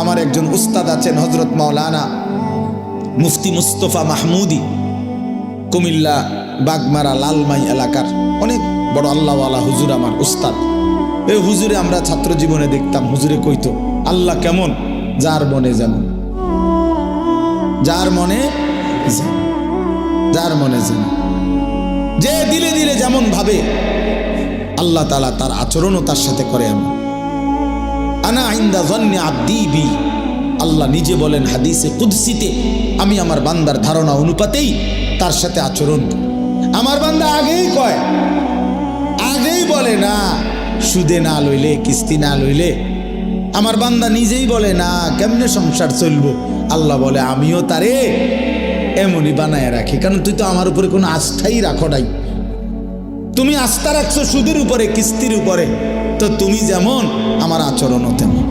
আমার একজন উস্তাদ আছেন হযরত মাওলানা মুফতি মুস্তফা মাহমুদি, কুমিল্লা বাগমারা লালমাই এলাকার অনেক বড় আল্লাহওয়ালা হুজুর, আমার উস্তাদ। এই হুজুরে আমরা ছাত্র জীবনে দেখতাম, হুজুরে কইতো আল্লাহ কেমন, যার মনে যেমন, যার মনে যার মনে যেমন, যে দিলে দিলে যেমন ভাবে আল্লাহ তাআলা তার আচরণও তার সাথে করে। এমন আনা ইনদা যন্নি আবদি বি, আল্লাহ নিজে বলেন হাদিসে কুদসিতে, আমি আমার বান্দার ধারণা অনুপাতেই তার সাথে আচরণ করি। আমার বান্দা আগেই কয়, আগেই বলে না সুদে না লইলে, কিস্তি না লইলে। আমার বান্দা নিজেই বলে না কেমনে সংসার চলবো। আল্লাহ বলে আমিও তারে এমনই বানায় রাখি, কারণ তুই তো আমার উপরে কোনো আস্থাই রাখো নাই। তুমি আস্থা রাখছো সুদের উপরে, কিস্তির উপরে, তো তুমি যেমন আমার আচরণও তেমন।